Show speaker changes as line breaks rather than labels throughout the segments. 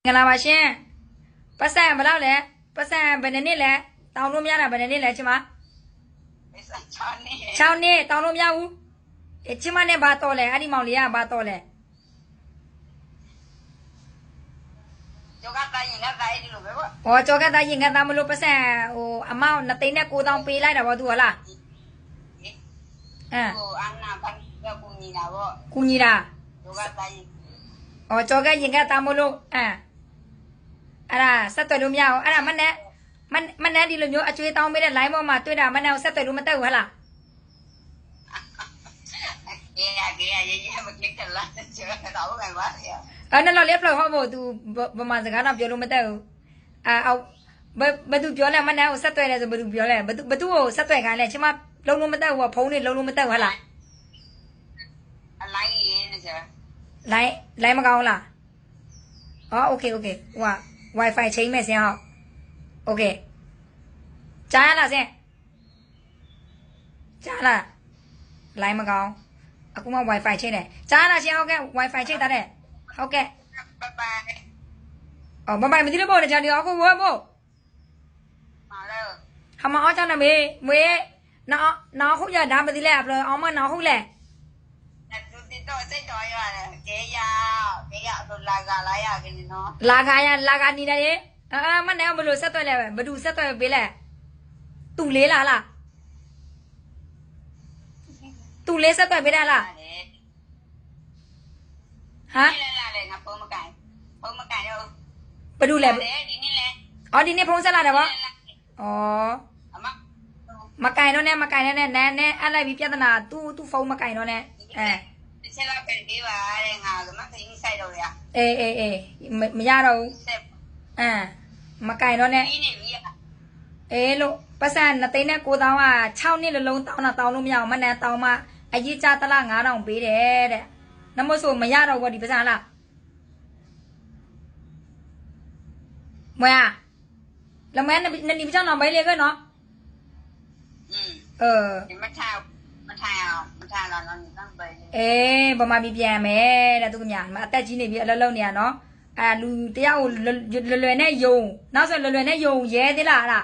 ငလာပါရှင်ပတ်စံဘယ်လောက်လဲပတ်စံဘယ်နှစ်နှစ်လဲတောင်းလို့မရတာဘယ်နှစ်နှစ်လဲချင်မ6နှစ်တောင်းလို့မရဘူးချင်မနဲ့ဘာတော့လဲအဲ့ဒီမောင်လေးကဘာတော့လဲ
ကျော်ကတိုင်းရင်လည်းတိုင်းဒီလိုပဲပေါ့
ဟောကြောကသားရင်ကသားမလို့ပတ်စံဟိုအမောင်2သိန်းနဲ့9,000ပေးလိုက်တာဗောသူဟလား
ဟိုအန်နာဘန်ကကူညီတာပေါ့
ကူညီတာ
ကျော်ကတိုင်း
ဟောကြောကရင်ကသားမလို့အဲ့ဒါဆက်သွယ်လို့မရအောင်အဲ့ဒါမနဲ့ဒီလိုမျိုးအကျွေးတောင်းပေးတဲ့ line ပေါ်မှာတွေ့တာမနဲ့ဆက်သွယ်လို့မတက်ဘူးဟလား
ကေရရေးမကလစ်လာကျော်ကတော့ဘာပါလဲ
အဲ့နော်လေဖလို့ဟောဖို့ तू ဗမာစကားတော့ပြောလို့မတက်ဘူးအောက်ဘသူပြောလဲမနဲ့ကိုဆက်သွယ်တယ်ဆိုဘသူပြောလဲဘသူကိုဆက်သွယ်ခိုင်းလဲချင်မလုံးလုံးမတက်ဘူးဖုန်းနဲ့လုံးလုံးမတက်ဘူးဟလား
အလိုင်းရေးနေစရာ
line မကောင်းလားဟော okay ဟိုက wifi ချိန်မဲ့စင်ဟော okay ကြားလားစင်ကြားလား line မကောင်းအခုမှ wifi ချိန်တယ်ကြားလားရှင်ဟုတ်ကဲ့ wifi ချိန်တာတဲ့ဟုတ်ကဲ့
拜拜
哦拜拜မသိလို့ပေါ့တခြားဒီအခုဘောဘော
มาแล้ว
ဟာမအောင်ကြောင်းနေမေမွေနော်ဟုတ်ရဒါမသိလဲဘယ်အောင်မနော်ဟုတ်လဲ
သူတိတော့စိတ်တော်ရတယ်ကေရသူလာကလာရခင်နော်
လာကနေတယ်မနဲ့ဘလို့ဆက်သွဲလဲဘသူဆက်သွဲပေးလဲသူလေးလားသူလေးဆက်သွဲပေးတယ်လားဟမ်
လဲငါပုံမကန်တော့
ဘသူလဲ
ဒီနေ့လဲ
အော်ဒီနေ့ဖုန်းဆက်လာတယ်ဗောဩ
အမ
မကင်တော့နဲ့နဲအဲ့လိုက်ပြီးပြဿနာသူ့ဖုန်းမကင်တော့နဲ့
တစ်ချက်လောက်ပြန်ပေးပါတဲ့ငါကမခင်းဆိုင်တော့ရ
အေးမရတော့ဘူးမကင်တော့နဲ့
ဒီနေ့ပြီ
အေးလို့ပတ်စံ2သိန်းနဲ့9,000က6နှစ်လုံးတောင်းလို့မရအောင်မနဲ့တောင်းမှအရေးကြတလား9,000ပေးတယ်တဲ့နမို့ဆိုမရတော့ဘူးဒီပတ်စံလားမွေလမဲနေပြချောင်းတော့မဲလေကနော်
မထားလာတော့နမ်းပဲ
ဗမာပြည်ပြန်မယ်တဲ့သူကများအသက်ကြီးနေပြီအလုံးနေရနော်လူတယောက်ကိုလွယ်နဲ့ယုံနောက်ဆိုလွယ်နဲ့ယုံရဲသေးလားအဲ့ဒါ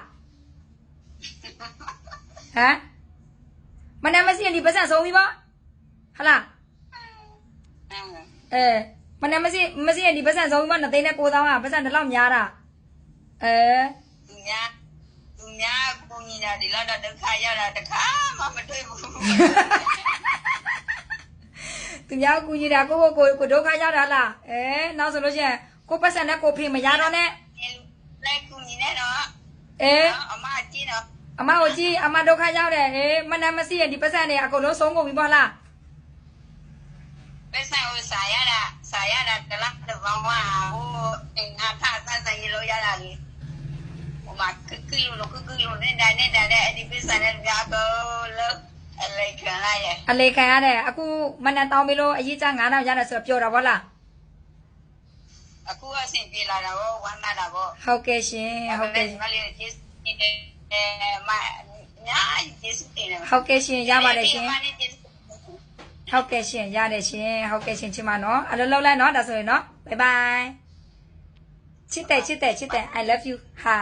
ဟမ်မနမစီဒီပတ်စံဆုံးပြီပေါ့ဟလားမနမစီဒီပတ်စံဆုံးပြီပေါ့2သိန်းနဲ့9,000ကပတ်စံတစ်လောက်များတာ
သူများကိုညီတာဒီလောက်တော့ဒုက္ခရတာတခါမှမတွေ့ဘူး
သူများကိုညီတာကိုဒုက္ခရတာလားနောက်ဆိုလို့ရှိရင်ကိုပတ်စံနဲ့ကိုဖေမရတော့နဲ့
လဲကူညီနေတော့အမကြည့်တော့
အမကိုကြည့်အမဒုက္ခရောက်တယ်မနမစီဒီပတ်စံတွေအကုန်လုံးဆုံးကုန်ပြီပေါ့လား
ပတ်စံကိုစာရတာတလားတော့ဘာမှဟိုအင်အားထားဆိုင်ရလို့ရတာလေမကကီလိုနေတာအဲ့ဒီပစ္စည်းနဲ့ပြတော့လို့အလေးခံ
ရတယ်အခုမနတောင်းပြီးလို့အရေးကြ9,000ရတယ်ဆိုတော့ပြောတာဗောလား
အခုအဆင်ပြေလာတာဗောဝမ်းသာတာဗော
ဟုတ်ကဲ့ရှင်ဟုတ်ကဲ့
မလေးကျေးဇူးတင်မညာကျေးဇူးတင်
ဟုတ်ကဲ့ရှင်ရပါတယ်ရှင်ဟုတ်ကဲ့ရှင်ရတယ်ရှင်ဟုတ်ကဲ့ရှင်ချင်မနော်အလုံးလုံးလိုက်နော်ဒါဆိုရင်နော် bye bye ချစ်တယ် I love you ဟာ